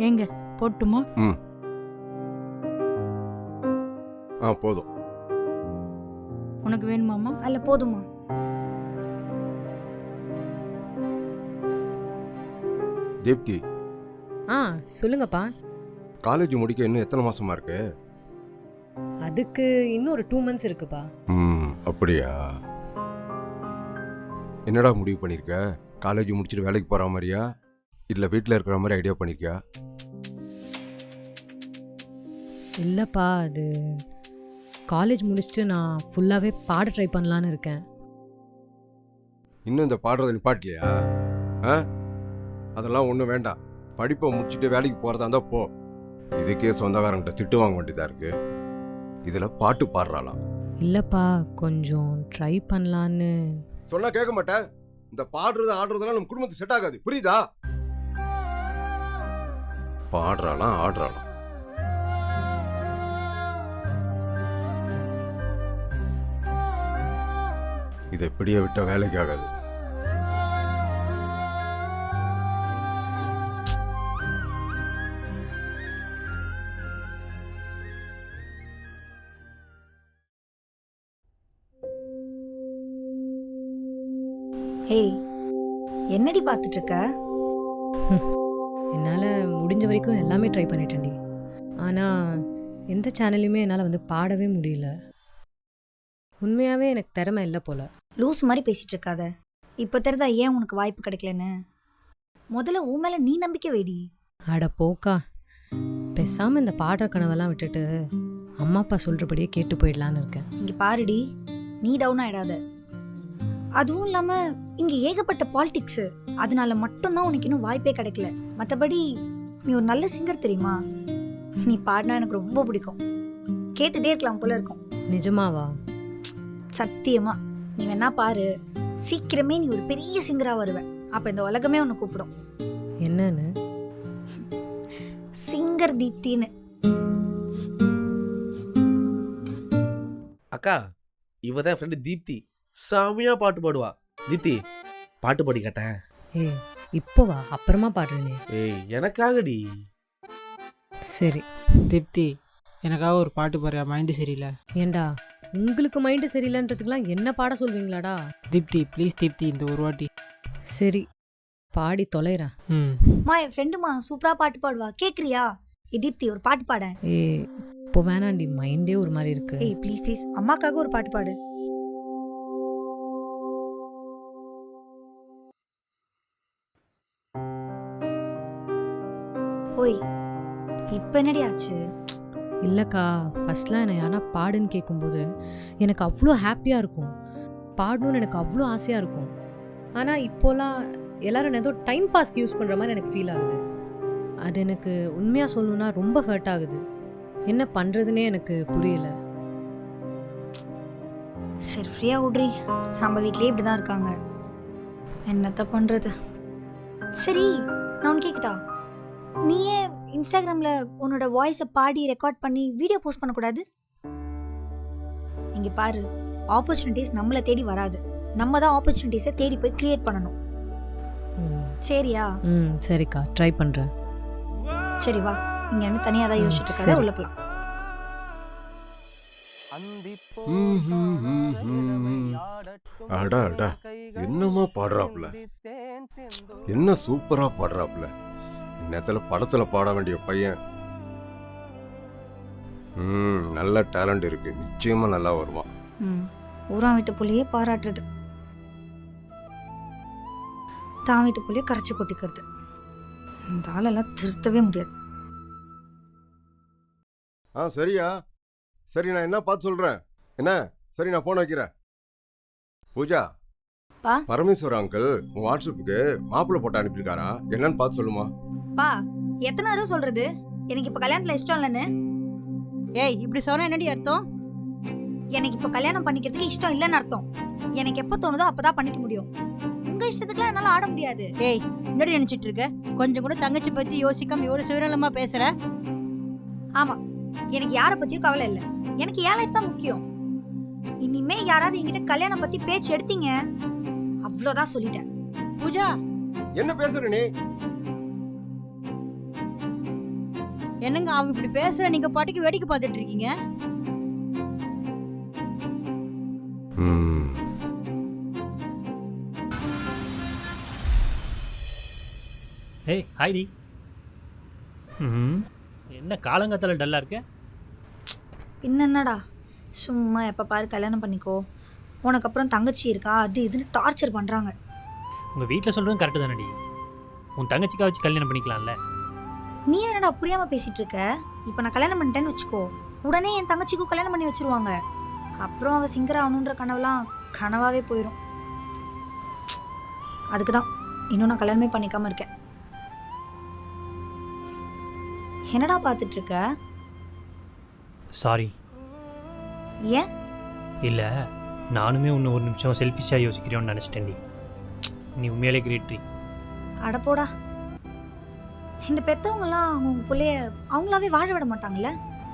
ஏங்க போட்டுமா? ம். போதும். உனக்கு வேணுமாமா? அல்ல போதுமா? தீப்தி, சொல்லுங்கப்பா. காலேஜ் முடிக்க இன்னும் எத்தனை மாசமா இருக்கு? அதுக்கு இன்னும் ஒரு 2 months இருக்குப்பா. அப்படியா? என்னடா முடிவு பண்ணிருக்க? காலேஜ் முடிச்சுட்டு வேலைக்கு போற மாதிரியா இல்ல வீட்டில் இருக்கிற மாதிரி ஐடியா பண்ணிருக்கியா? இல்லைப்பா, அது காலேஜ் முடிச்சுட்டு நான் ஃபுல்லாகவே பாட ட்ரை பண்ணலான்னு இருக்கேன். இன்னும் இந்த பாடுறதை நிப்பாட்டலையா? அதெல்லாம் ஒன்றும் வேண்டாம். படிப்பை முடிச்சுட்டு வேலைக்கு போகிறதா இருந்தால் போ. இதுக்கே சொந்தக்காரங்கிட்ட திட்டு வாங்க வேண்டியதாக இருக்கு. இதில் பாட்டு பாடுறாளாம். இல்லைப்பா, கொஞ்சம் ட்ரை பண்ணலான்னு. சொன்னா கேட்க மாட்டேன். இந்த பாடுறது ஆடுறதெல்லாம் நம்ம குடும்பத்துக்கு செட் ஆகாது, புரியுதா? பாடுறாளாம் ஆடுறாளாம். இதை எப்படியே விட்ட வேலைக்கு ஆகாது. ஏய், என்னடி பார்த்துட்டு இருக்க? என்னால் முடிஞ்ச வரைக்கும் எல்லாமே ட்ரை பண்ணிட்டேன்டி. ஆனால் எந்த சேனல்லையுமே என்னால் வந்து பாடவே முடியல. உண்மையாகவே எனக்கு திறமை இல்லை போல. லூஸ் மாதிரி பேசிட்டு இருக்காத. இப்போ தெரிதா ஏன் உனக்கு வாய்ப்பு கிடைக்கலன்னு? முதல்ல உன் மேலே நீ நம்பிக்கை வேடி. அட போக்கா, பேசாமல் இந்த பாடுற கனவெல்லாம் விட்டுட்டு அம்மா அப்பா சொல்கிறபடியே கேட்டு போயிடலான்னு இருக்கேன். இங்கே பாருடி, நீ டவுன் ஆகிடாத. அதுவும் இல்லாமல் இங்கே ஏகப்பட்ட பாலிடிக்ஸு. அதனால மட்டும்தான் உனக்கு இன்னும் வாய்ப்பே கிடைக்கல. மற்றபடி நீ ஒரு நல்ல சிங்கர், தெரியுமா? நீ பாடினா எனக்கு ரொம்ப பிடிக்கும். கேட்டுட்டே இருக்கலாம் போல இருக்கும். நிஜமாவா? சத்தியமா. நீ வேணா பாரு, சீக்கிரமே நீ ஒரு பெரிய சிங்கரா வருவ. அப்ப இந்த உலகமே உன்னை கூப்பிடும். என்னன்னு? சிங்கர் தீப்தின்னு. அக்கா, இவ தான் ஃப்ரெண்டு தீப்தி. சாமியா பாட்டு பாடுவா. தீப்தி, பாட்டு பாடி கேட்டேன். ஏய், இப்போவா? அப்புறமா பாடுறேனே. ஏய், எனக்காகடி. சரி தீப்தி, எனக்காக ஒரு பாட்டு பாடுறியா? மைண்டு சரியில்லை. ஏண்டா, உங்களுக்கு மைண்டு சரியில்லைன்றதுக்கெல்லாம் என்ன பாட சொல்வீங்களாடா? தீப்தி ப்ளீஸ் தீப்தி, இந்த ஒரு வாட்டி. சரி, பாடி தொலைறேன். என் ஃப்ரெண்டுமா சூப்பரா பாட்டு பாடுவா, கேக்குறியா? தீப்தி, ஒரு பாட்டு பாட. ஏய், இப்போ வேணாண்டி, மைண்டே ஒரு மாதிரி இருக்கு. ஏய் ப்ளீஸ் ப்ளீஸ், அம்மாக்காக ஒரு பாட்டு பாடு. ஓய், இப்ப என்னடி ஆச்சு? இல்லைக்கா, ஃபர்ஸ்ட்லாம் என்னை யாரா பாடுன்னு கேட்கும்போது எனக்கு அவ்வளோ ஹாப்பியாக இருக்கும். பாடணும்னு எனக்கு அவ்வளோ ஆசையாக இருக்கும். ஆனால் இப்போலாம் எல்லாரும் ஏதோ டைம் பாஸ்க்கு யூஸ் பண்ணுற மாதிரி எனக்கு ஃபீல் ஆகுது. அது எனக்கு உண்மையாக சொல்லணுன்னா ரொம்ப ஹர்ட் ஆகுது. என்ன பண்ணுறதுனே எனக்கு புரியல. சரி, ஃப்ரீயா விட்றி. நம்ம வீட்லயே இப்படிதான் இருக்காங்க. என்னத்த பண்றது? சரி, நான் உனக்கு கேட்கட்டா? நீயே இன்ஸ்டாகிராம்ல உன்னோட வாய்ஸை பாடி ரெக்கார்ட் பண்ணி வீடியோ போஸ்ட் பண்ணக்கூடாது? இங்க பாரு, ஆப்பர்ச்சுனிட்டிஸ் நம்மளை தேடி வராது. நம்ம தான் ஆப்பர்ச்சுனிட்டிஸை தேடி போய் கிரியேட் பண்ணணும். சரியா? சரிக்கா, ட்ரை பண்ணுறேன். சரி வா, இங்க என்ன தனியாக தான் யோசிச்சுட்டு இருக்காத, உள்ள போலாம். அடா அடா, என்னமா பாடுறாப்புல, என்ன சூப்பரா பாடுறாப்புல. நேரத்துல படத்துல பாட வேண்டிய பையன். நல்ல டேலண்ட் இருக்கு, நிச்சயமா நல்லா வருவான். ஊரான் வீட்டு புள்ளையே பாராட்டுறது, தான் வீட்டு புள்ளையே கரைச்சி கொட்டிக்கிறது. இந்த ஆளெல்லாம் திருத்தவே முடியாது. சரியா? சரி, நான் என்ன பார்த்து சொல்றேன். என்ன? சரி, நான் போன் வைக்கிறேன். பூஜா, பரமேஸ்வர அங்கிள் உங்க வாட்ஸ்அப்புக்கு மாப்பிள்ளை போட்டோ அனுப்பியிருக்காரா? என்னன்னு பார்த்து சொல்லுமா. பா, எத்தனை தடவை சொல்றது எனக்கு இப்ப கல்யாணத்துல இஷ்டம் இல்லைன்னு? ஏய், இப்படி சொன்னா என்னடி அர்த்தம்? எனக்கு இப்ப கல்யாணம் பண்ணிக்கிறதுக்கு இஷ்டம் இல்லைன்னு அர்த்தம். எனக்கு எப்ப தோணுதோ அப்பதான் பண்ணிக்க முடியும். உங்க இஷ்டத்துக்குலாம் என்னால ஆட முடியாது. ஏய், என்னடி நினைச்சிட்டு இருக்க? கொஞ்சம் கூட தங்கச்சி பத்தி யோசிக்காம இவ்வளவு சுயநலமா பேசுற? ஆமா, எனக்கு யார பத்தியும் கவலை இல்ல. எனக்கு என் லைஃப் தான் முக்கியம். இனிமே யாராவது என்கிட்ட கல்யாணம் பத்தி பேச்சு எடுத்தீங்க, அவ்வளவுதான் சொல்லிட்டேன். பூஜா, என்ன பேசுற நீ? என்னங்க அவன் இப்படி பேசுற, நீங்க பாட்டுக்கு வேடிக்கை பார்த்துட்டு இருக்கீங்க. ம். ஏய் ஹாய்டி. ம் என்ன காலங்காத்தால டல்லாக இருக்க? என்னடா சும்மா எப்போ பாரு கல்யாணம் பண்ணிக்கோ, உனக்கு அப்புறம் தங்கச்சி இருக்கா, அது இதுன்னு டார்ச்சர் பண்ணுறாங்க. உங்கள் வீட்டில் சொல்கிறதும் கரெக்டு தானடி. உன் தங்கச்சிக்கா வச்சு கல்யாணம் பண்ணிக்கலாம்ல. நீ என்னடா புரியாமல் பேசிகிட்டு இருக்க? இப்போ நான் கல்யாணம் பண்ணிட்டேன்னு வச்சுக்கோ, உடனே என் தங்கச்சிக்கும் கல்யாணம் பண்ணி வச்சுருவாங்க. அப்புறம் அவள் சிங்கர் ஆகணுன்ற கனவுலாம் கனவாகவே போயிடும். அதுக்கு தான் இன்னும் நான் கல்யாணமே பண்ணிக்காமல் இருக்கேன். என்னடா பார்த்துட்டு இருக்க? சாரி. ஏன்? இல்லை, நானுமே இன்னும் ஒரு நிமிஷம் செல்ஃபிஷாக யோசிக்கிறேன்னு நினச்சிட்டேன்டி. நீ உண்மையிலே கிரேட்ரி. அடப்போடா, இந்த பெற்றவங்கலாம் அவங்க பிள்ளைய அவங்களாவே வாழ விட மாட்டாங்கல்ல.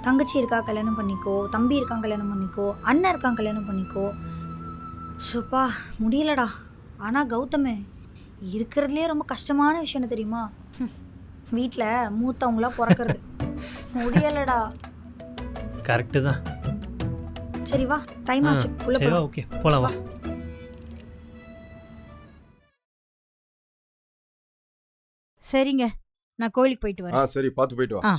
தங்கச்சி இருக்கா கல்யாணம் பண்ணிக்கோ, தம்பி இருக்கான் கல்யாணம் பண்ணிக்கோ, அண்ணன் இருக்கான் கல்யாணம் பண்ணிக்கோ. ஷோப்பா முடியலடா. ஆனால் கௌதமே, இருக்கிறதுலே ரொம்ப கஷ்டமான விஷயம் என்ன தெரியுமா? வீட்டில் மூத்தவங்களாம் பிறக்கிறது. முடியலடா. கரெக்டு தான். சரி வா, டைம் ஆச்சு, உள்ள சரி போலாம். ஓகே போலாம் வா. சரிங்க, நான் கோயிலுக்கு போயிட்டு வரேன். சரி, பார்த்து போயிட்டு வா. ஆ.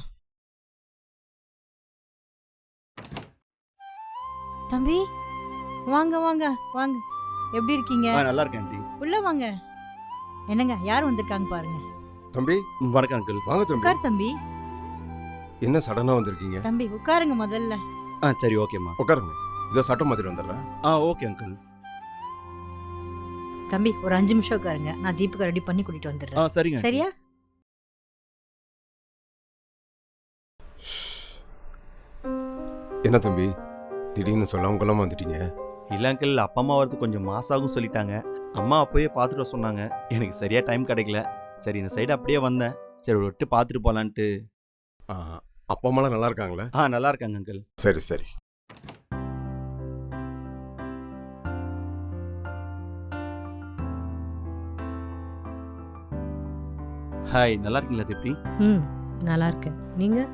தம்பி வாங்க வாங்க வாங்க, எப்படி இருக்கீங்க? நல்லா இருக்கேன் ஆண்டி. உள்ள வாங்க. என்னங்க யார் வந்திருக்காங்க பாருங்க. தம்பி வணக்கம் அங்கிள். வாங்க தம்பி. உட்கார் தம்பி. என்ன சடனா வந்திருக்கீங்க? தம்பி உட்காருங்க முதல்ல. சரி ஓகேம்மா. உட்காருங்க. இதோ சட்டம் மாத்திட்டு வந்துடுறேன். Okay uncle. தம்பி ஒரு 5 நிமிஷம் உட்காருங்க, நான் தீபுக்கு ரெடி பண்ணி கூட்டிட்டு வந்துடுறேன். சரிங்க. சரியா? என்ன தம்பி திடீர்னு சொல்லாம கொள்ளாம வந்துட்டீங்க? இல்லை அங்கிள், அப்பா அம்மா வரது கொஞ்சம் மாசாகும் சொல்லிட்டாங்க. அம்மா அப்போயே பார்த்துட்டு வர சொன்னாங்க. எனக்கு சரியாக டைம் கிடைக்கல. சரி இந்த சைடு அப்படியே வந்தேன். சரி விட்டு பார்த்துட்டு போகலான்ட்டு. அப்பா அம்மாலாம் நல்லா இருக்காங்களா? நல்லா இருக்காங்க அங்கிள். சரி சரி. ஹாய், நல்லா இருக்கீங்களா தீப்தி? ம் நல்லா இருக்கேன். நீங்கள்?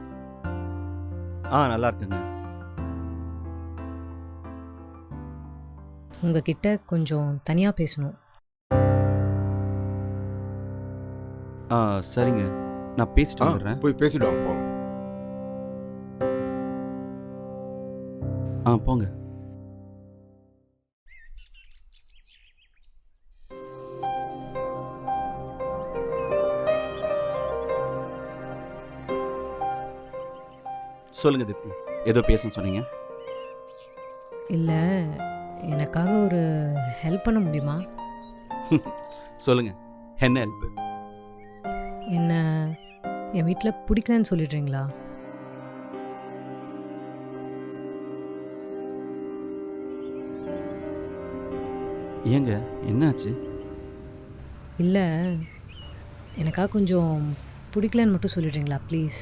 நல்லா இருக்குங்க. உங்ககிட்ட கொஞ்சம் தனியாக பேசணும். சரிங்க, நான் பேசிட்டு வந்துடுறேன். போய் பேசிட்டு வாங்க, போங்க. போங்க. சொல்லுங்க தீப்தி, ஏதோ பேசணும்னு சொன்னீங்க. இல்லை, எனக்காக ஒரு ஹெல்ப் பண்ண முடியுமா? சொல்லுங்க, என்ன ஹெல்ப்? என்ன என் வீட்டில் பிடிக்கலன்னு சொல்லிடுறீங்களா? ஏங்க என்னாச்சு? இல்லை, எனக்காக கொஞ்சம் பிடிக்கலன்னு மட்டும் சொல்லிடுறீங்களா ப்ளீஸ்?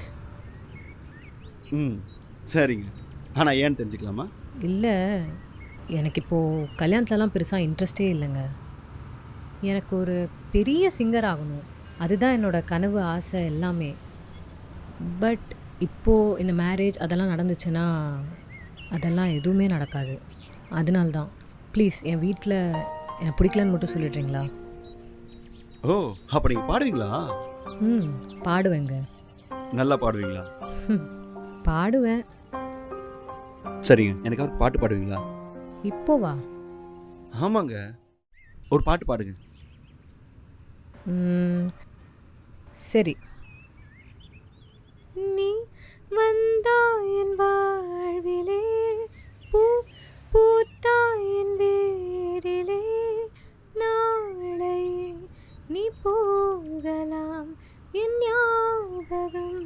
சரிங்க. ஆனால் ஏன்னு தெரிஞ்சுக்கலாமா? இல்லை, எனக்கு இப்போது கல்யாணத்துலலாம் பெருசாக இன்ட்ரெஸ்டே இல்லைங்க. எனக்கு ஒரு பெரிய சிங்கர் ஆகணும், அதுதான் என்னோடய கனவு, ஆசை எல்லாமே. பட் இப்போது இந்த மேரேஜ் அதெல்லாம் நடந்துச்சுன்னா அதெல்லாம் எதுவுமே நடக்காது. அதனால்தான் ப்ளீஸ் என் வீட்டில் என்னை பிடிக்கலன்னு மட்டும் சொல்லிடுறீங்களா? அப்போ நீங்கள் பாடுவீங்களா? பாடுவேங்க. நல்லா பாடுவீங்களா? பாடுவேன். சரிங்க, எனக்காக பாட்டு பாடுவீங்களா? இப்போவா? ஆமாங்க, ஒரு பாட்டு பாடுங்க. சரி. நீ வந்தாயின் வாழ்விலே, பூ பூத்தாயின் வேரிலே, நாளை நீ போகலாம், என் ஞாபகம்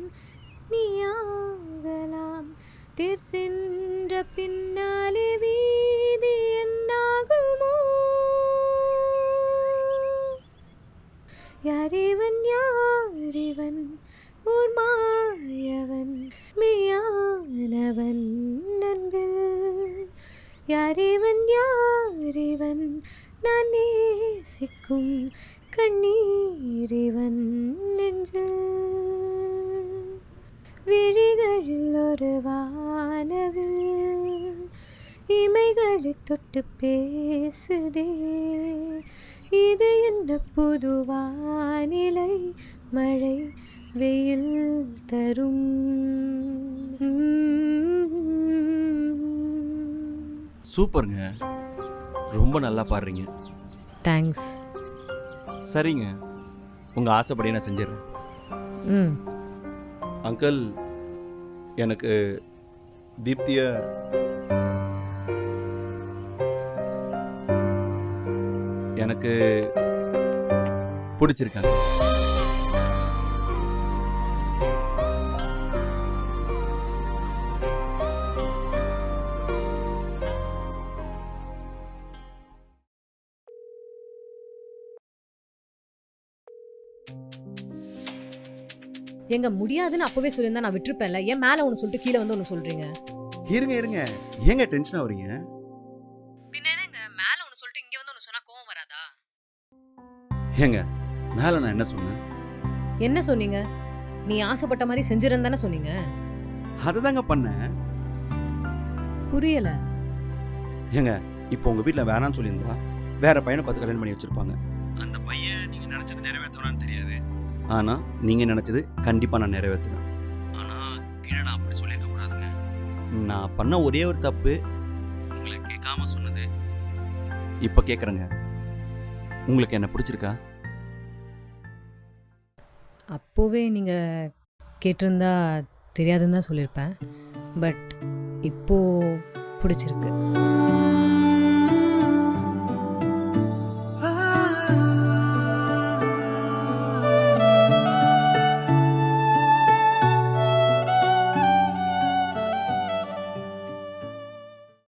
நீயாகலாம், தேர் சென்ற பின்னாலே வீதி என்னாகுமோ, யாரிவன் யாரிவன் ஓர் மாயவன் மெய்யானவன் நண்பில், யாரிவன் யாரிவன் நான் நேசிக்கும் கண்ணீரிவன் நெஞ்சில், விழிகளில் ஒரு வானவில் இமைகளை தொட்டு பேசுதே, இது என்ன புது வானிலை, மழை வெயில் தரும். சூப்பருங்க, ரொம்ப நல்லா பாடுறீங்க. தேங்க்ஸ். சரிங்க, உங்கள் ஆசைப்படியே நான் செஞ்சிடுறேன். ம் அங்கிள், எனக்கு தீப்தியை எனக்கு பிடிச்சிருக்காங்க. எங்க முடியாதுன்னு அப்பவே சொல்லியிருந்தா நான் விட்டுருப்பேன்ல. ஏன் மேலே ஒன்று சொல்லிட்டு கீழே வந்து ஒன்று சொல்றீங்க? இருங்க இருங்க, ஏங்க டென்ஷன் ஆகுறீங்க? பின்ன என்னங்க, மேலே ஒன்று சொல்லிட்டு இங்கே வந்து ஒன்று சொன்னா கோவம் வராதா? ஏங்க, மேலே நான் என்ன சொன்னேன்? என்ன சொன்னீங்க? நீ ஆசைப்பட்ட மாதிரி செஞ்சிருந்தானே தானே சொன்னீங்க. அதை தாங்க பண்ணேன். புரியல. ஏங்க, இப்போ உங்கள் வீட்டில் வேணான்னு சொல்லியிருந்தா வேற பையனை பார்த்து கல்யாணம் பண்ணி வச்சுருப்பாங்க. அந்த பையன் நீங்கள் நினச்சது நிறைவேற்றணும்னு தெரியாது, ஆனால் நீங்கள் நினச்சது கண்டிப்பாக நான் நிறைவேற்றுவேன். ஆனால் கீழே நான் அப்படி சொல்லியிருக்க கூடாதுங்க. நான் பண்ண ஒரே ஒரு தப்பு உங்களை கேட்காம சொன்னது. இப்போ கேட்குறேங்க, உங்களுக்கு என்ன பிடிச்சிருக்கா? அப்போவே நீங்க கேட்டிருந்தா தெரியாதுன்னு தான் சொல்லியிருப்பேன். பட் இப்போ பிடிச்சிருக்கு.